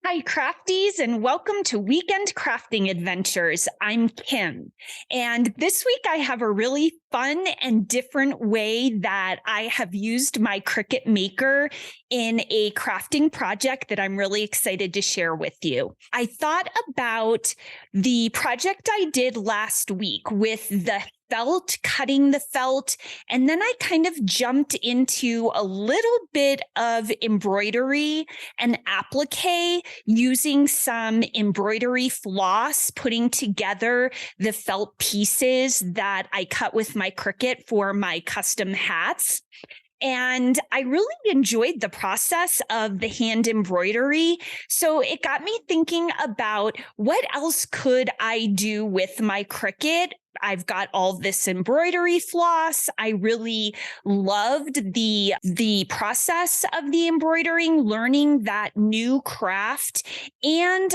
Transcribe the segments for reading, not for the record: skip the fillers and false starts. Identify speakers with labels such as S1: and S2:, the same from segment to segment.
S1: Hi, crafties, and welcome to Weekend Crafting Adventures. I'm Kim, and this week I have a really fun and different way that I have used my Cricut Maker in a crafting project that I'm really excited to share with you. I thought about the project I did last week with the felt, cutting the felt, and then I kind of jumped into a little bit of embroidery and applique using some embroidery floss, putting together the felt pieces that I cut with my Cricut for my custom hats. And I really enjoyed the process of the hand embroidery. So it got me thinking about what else could I do with my Cricut. I've got all this embroidery floss. I really loved the process of the embroidering, learning that new craft. And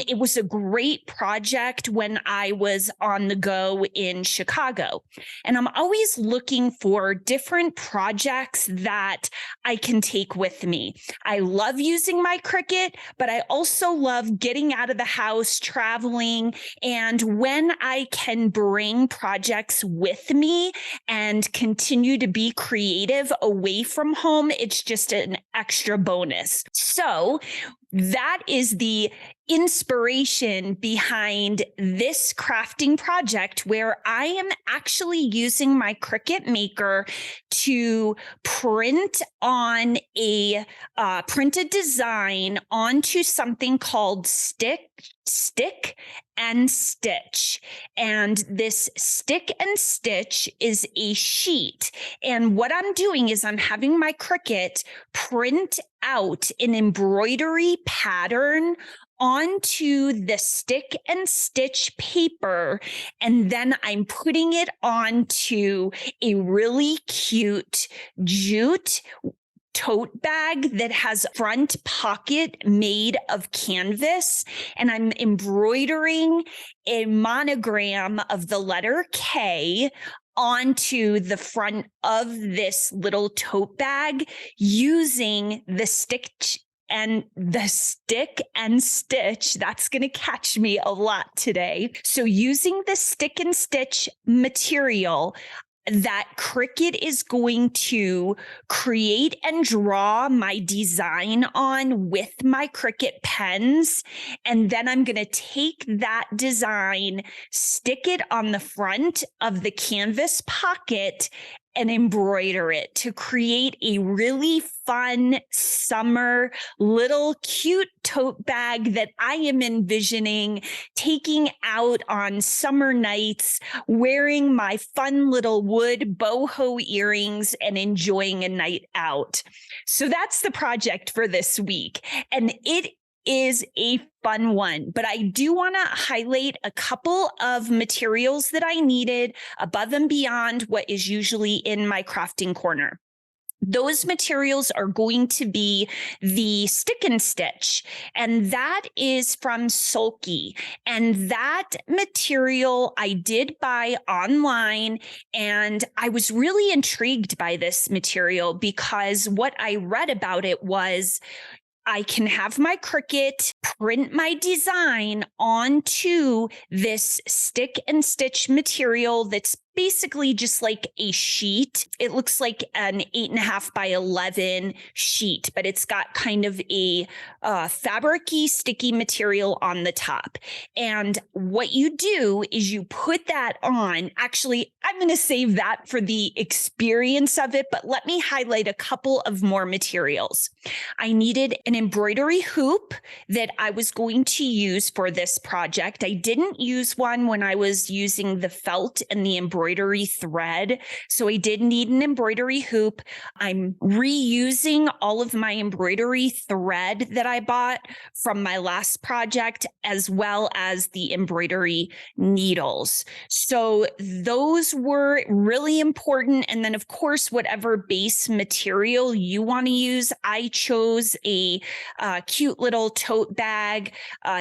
S1: it was a great project when I was on the go in Chicago. And I'm always looking for different projects that I can take with me. I love using my Cricut, but I also love getting out of the house, traveling. And when I can bring projects with me and continue to be creative away from home, it's just an extra bonus. So that is the inspiration behind this crafting project, where I am actually using my Cricut Maker to print on a printed design onto something called stick and stitch. And this stick and stitch is a sheet. And what I'm doing is I'm having my Cricut print out an embroidery pattern onto the stick and stitch paper, and then I'm putting it onto a really cute jute tote bag that has a front pocket made of canvas, and I'm embroidering a monogram of the letter K onto the front of this little tote bag using the stick and stitch. That's going to catch me a lot today. So using the stick and stitch material that Cricut is going to create and draw my design on with my Cricut pens. And then I'm going to take that design, stick it on the front of the canvas pocket, and embroider it to create a really fun summer little cute tote bag that I am envisioning taking out on summer nights, wearing my fun little wood boho earrings and enjoying a night out. So that's the project for this week. And it is a fun one, but I do want to highlight a couple of materials that I needed above and beyond what is usually in my crafting corner. Those materials are going to be the stick and stitch, and that is from Sulky. And that material I did buy online, and I was really intrigued by this material because what I read about it was I can have my Cricut print my design onto this stick and stitch material that's basically just like a sheet. It looks like an 8.5 by 11 sheet, but it's got kind of a fabric-y, sticky material on the top. And what you do is you put that on. Actually, I'm going to save that for the experience of it, but let me highlight a couple of more materials. I needed an embroidery hoop that I was going to use for this project. I didn't use one when I was using the felt and the embroidery thread, so I did need an embroidery hoop. I'm reusing all of my embroidery thread that I bought from my last project, as well as the embroidery needles. So those were really important. And then, of course, whatever base material you want to use. I chose a cute little tote bag,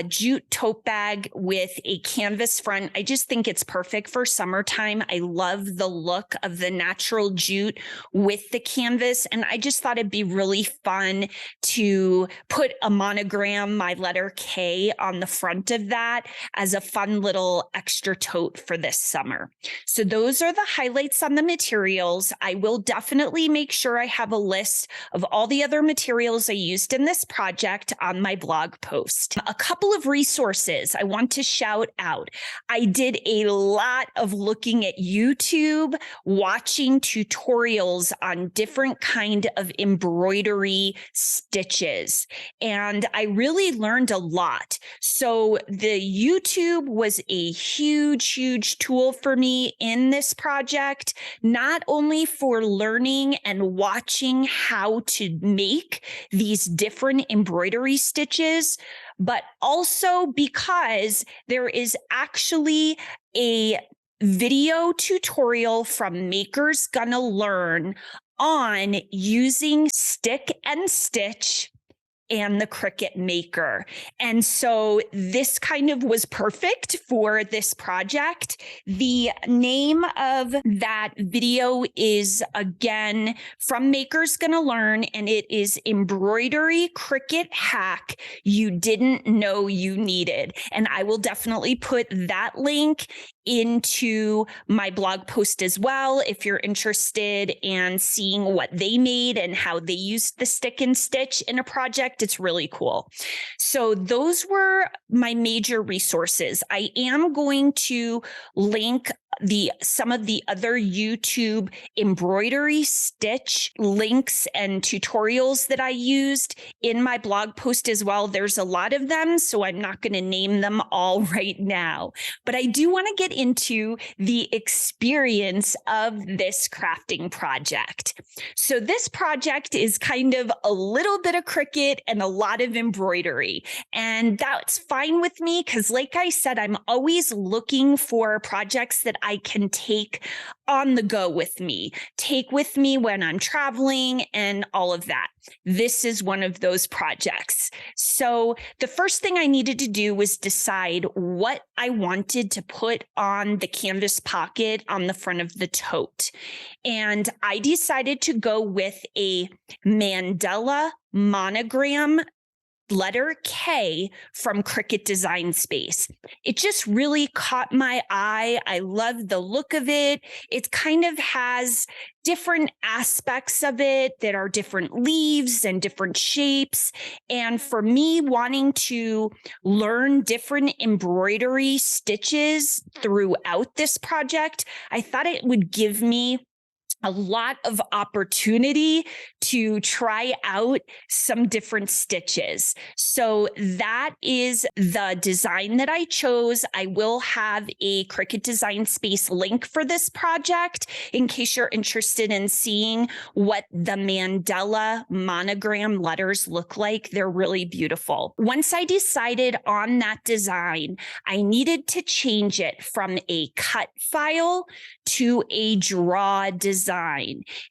S1: jute tote bag with a canvas front. I just think it's perfect for summertime. I love the look of the natural jute with the canvas. And I just thought it'd be really fun to put a monogram, my letter K, on the front of that as a fun little extra tote for this summer. So those are the highlights on the materials. I will definitely make sure I have a list of all the other materials I used in this project on my blog post. A couple of resources I want to shout out. I did a lot of looking at YouTube, watching tutorials on different kind of embroidery stitches, and I really learned a lot. So the YouTube was a huge tool for me in this project, not only for learning and watching how to make these different embroidery stitches, but also because there is actually a video tutorial from Makers Gonna Learn on using stick and stitch and the Cricut Maker. And so this kind of was perfect for this project. The name of that video is, again, from Makers Gonna Learn, and it is Embroidery Cricut Hack You Didn't Know You Needed. And I will definitely put that link into my blog post as well if you're interested in seeing what they made and how they used the stick and stitch in a project. It's really cool. So those were my major resources. I am going to link some of the other YouTube embroidery stitch links and tutorials that I used in my blog post as well. There's a lot of them, so I'm not going to name them all right now, but I do want to get into the experience of this crafting project. So this project is kind of a little bit of Cricut and a lot of embroidery, and that's fine with me because, like I said, I'm always looking for projects that I can take on the go with me, take with me when I'm traveling and all of that. This is one of those projects. So the first thing I needed to do was decide what I wanted to put on the canvas pocket on the front of the tote. And I decided to go with a mandala monogram letter K from Cricut Design Space. It just really caught my eye. I love the look of it. It kind of has different aspects of it that are different leaves and different shapes. And for me, wanting to learn different embroidery stitches throughout this project, I thought it would give me a lot of opportunity to try out some different stitches. So that is the design that I chose. I will have a Cricut Design Space link for this project in case you're interested in seeing what the mandala monogram letters look like. They're really beautiful. Once I decided on that design, I needed to change it from a cut file to a draw design.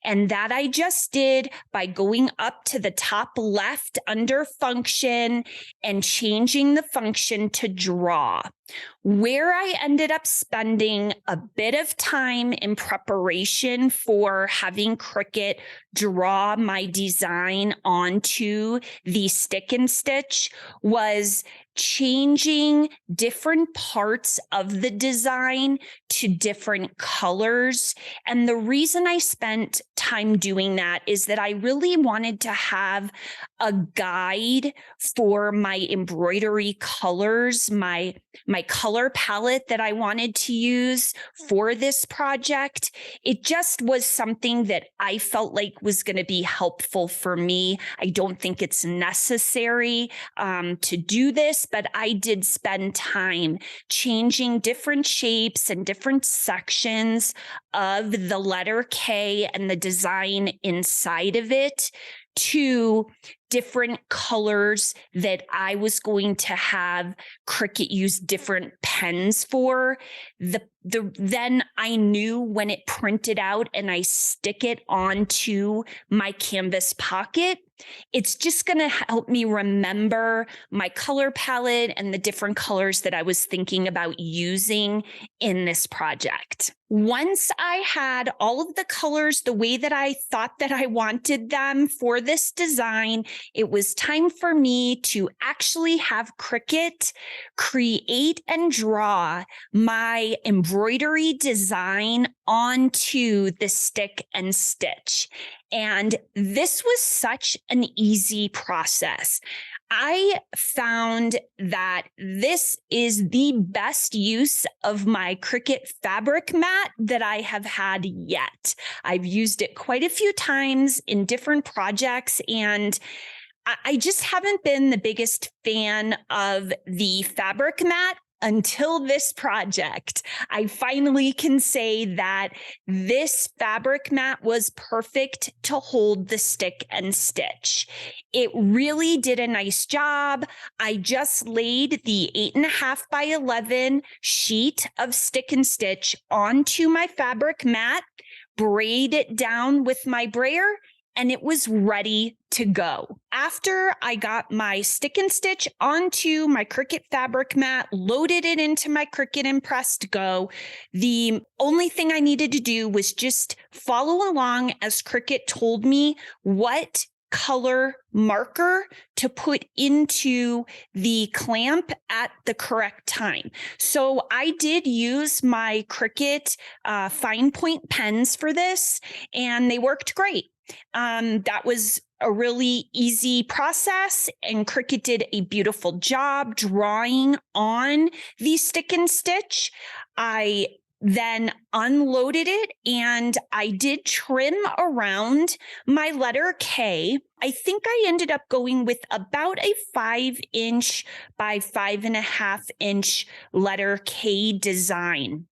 S1: And that I just did by going up to the top left under function and changing the function to draw. Where I ended up spending a bit of time in preparation for having Cricut draw my design onto the stick and stitch was changing different parts of the design to different colors. And the reason I spent time doing that is that I really wanted to have a guide for my embroidery colors, my color palette that I wanted to use for this project. It just was something that I felt like was going to be helpful for me. I don't think it's necessary to do this, but I did spend time changing different shapes and different sections of the letter K and the design inside of it to different colors that I was going to have Cricut use different pens for. The then I knew when it printed out and I stick it onto my canvas pocket, it's just going to help me remember my color palette and the different colors that I was thinking about using in this project. Once I had all of the colors the way that I thought that I wanted them for this design, it was time for me to actually have Cricut create and draw my embroidery design onto the stick and stitch. And this was such an easy process. I found that this is the best use of my Cricut fabric mat that I have had yet. I've used it quite a few times in different projects, and I just haven't been the biggest fan of the fabric mat until this project. I finally can say that this fabric mat was perfect to hold the stick and stitch. It really did a nice job. I just laid the 8.5 by 11 sheet of stick and stitch onto my fabric mat, braid it down with my brayer, and it was ready to go. After I got my stick and stitch onto my Cricut fabric mat, loaded it into my Cricut Impress to go, the only thing I needed to do was just follow along as Cricut told me what color marker to put into the clamp at the correct time. So I did use my Cricut fine point pens for this, and they worked great. That was a really easy process, and Cricut did a beautiful job drawing on the stick and stitch. I then unloaded it, and I did trim around my letter K. I think I ended up going with about a 5-inch by 5.5-inch letter K design.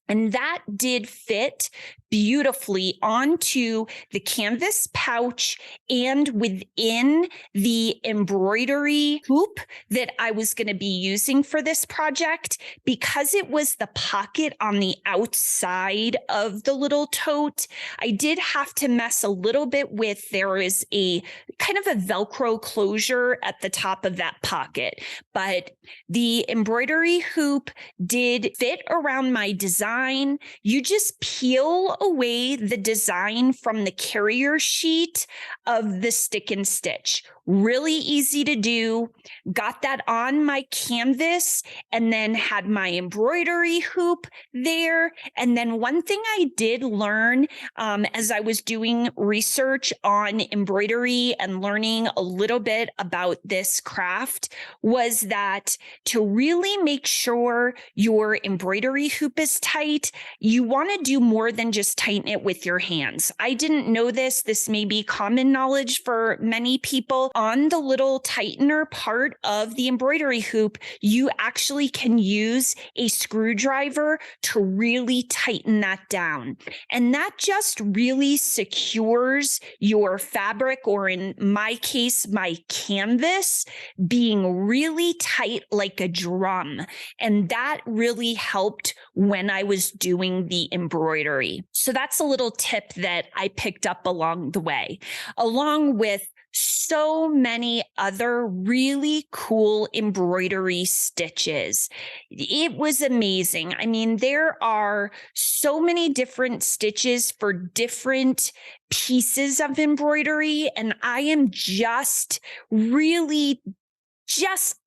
S1: And that did fit beautifully onto the canvas pouch and within the embroidery hoop that I was going to be using for this project. Because it was the pocket on the outside of the little tote, I did have to mess a little bit with, there is a kind of a Velcro closure at the top of that pocket. But the embroidery hoop did fit around my design. You just peel away the design from the carrier sheet of the stick and stitch. Really easy to do. Got that on my canvas and then had my embroidery hoop there. And then one thing I did learn as I was doing research on embroidery and learning a little bit about this craft was that to really make sure your embroidery hoop is tight, you want to do more than just tighten it with your hands. I didn't know this. This may be common knowledge for many people. On the little tightener part of the embroidery hoop, you actually can use a screwdriver to really tighten that down. And that just really secures your fabric, or in my case, my canvas, being really tight like a drum. And that really helped when I was doing the embroidery. So that's a little tip that I picked up along the way, along with so many other really cool embroidery stitches. It was amazing. I mean, there are so many different stitches for different pieces of embroidery, and I am just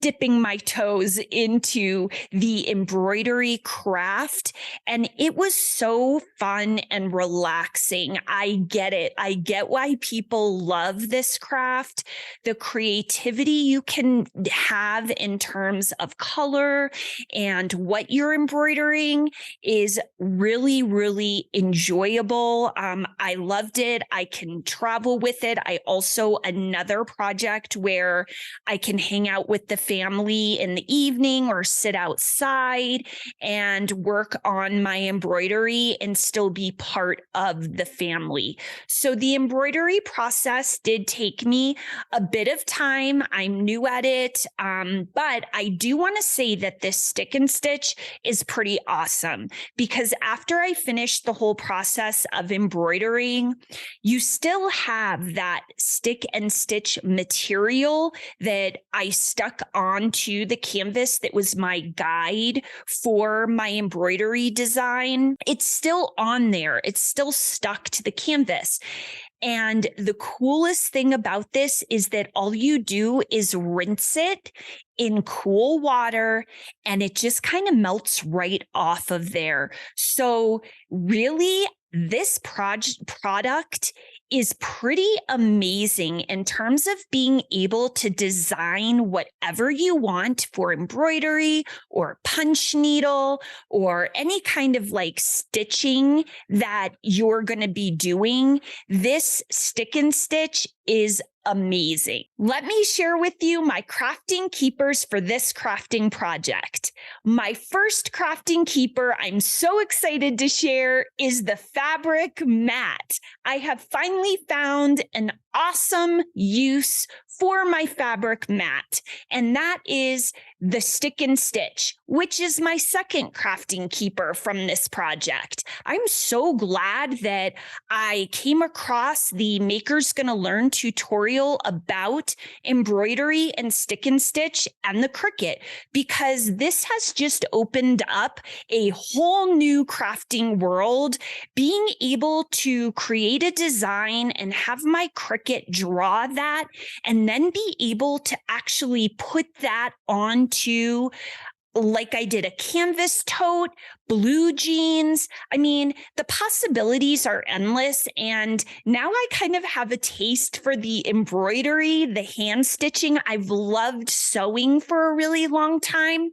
S1: dipping my toes into the embroidery craft. And it was so fun and relaxing. I get it. I get why people love this craft. The creativity you can have in terms of color and what you're embroidering is really, really enjoyable. I loved it. I can travel with it. I also, another project where I can hang hang out with the family in the evening or sit outside and work on my embroidery and still be part of the family. So the embroidery process did take me a bit of time. I'm new at it, but I do want to say that this stick and stitch is pretty awesome because after I finished the whole process of embroidering, you still have that stick and stitch material that I stuck onto the canvas that was my guide for my embroidery design. It's still on there. It's still stuck to the canvas. And the coolest thing about this is that all you do is rinse it in cool water and it just kind of melts right off of there. So really, this product is pretty amazing in terms of being able to design whatever you want for embroidery or punch needle or any kind of like stitching that you're going to be doing. This stick and stitch is amazing. Let me share with you my crafting keepers for this crafting project. My first crafting keeper I'm so excited to share is the fabric mat. I have finally found an awesome use for my fabric mat, and that is the stick and stitch, which is my second crafting keeper from this project. I'm so glad that I came across the Maker's Gonna Learn tutorial about embroidery and stick and stitch and the Cricut, because this has just opened up a whole new crafting world. Being able to create a design and have my Cricut draw that and then be able to actually put that onto, like I did a canvas tote, blue jeans. I mean, the possibilities are endless. And now I kind of have a taste for the embroidery, the hand stitching. I've loved sewing for a really long time,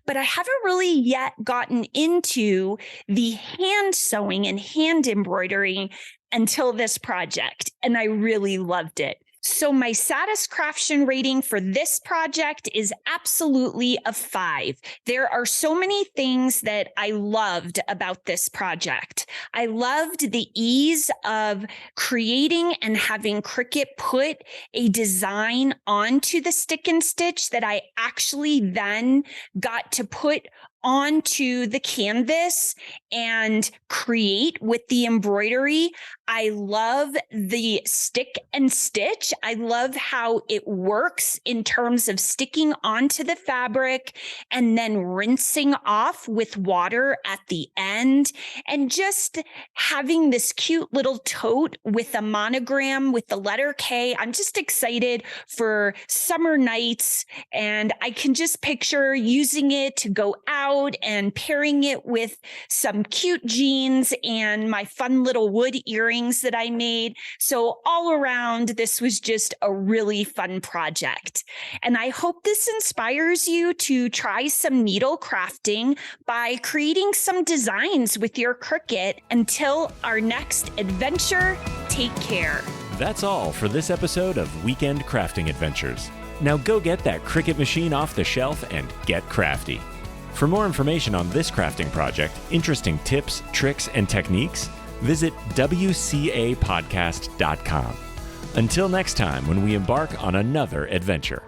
S1: but I haven't really yet gotten into the hand sewing and hand embroidering until this project. And I really loved it. So my satisfaction rating for this project is absolutely a 5. There are so many things that I loved about this project. I loved the ease of creating and having Cricut put a design onto the stick and stitch that I actually then got to put onto the canvas and create with the embroidery. I love the stick and stitch. I love how it works in terms of sticking onto the fabric and then rinsing off with water at the end, and just having this cute little tote with a monogram with the letter K. I'm just excited for summer nights, and I can just picture using it to go out and pairing it with some cute jeans and my fun little wood earrings that I made. So all around, this was just a really fun project. And I hope this inspires you to try some needle crafting by creating some designs with your Cricut. Until our next adventure, take care.
S2: That's all for this episode of Weekend Crafting Adventures. Now go get that Cricut machine off the shelf and get crafty. For more information on this crafting project, interesting tips, tricks, and techniques, visit WCApodcast.com. Until next time, when we embark on another adventure.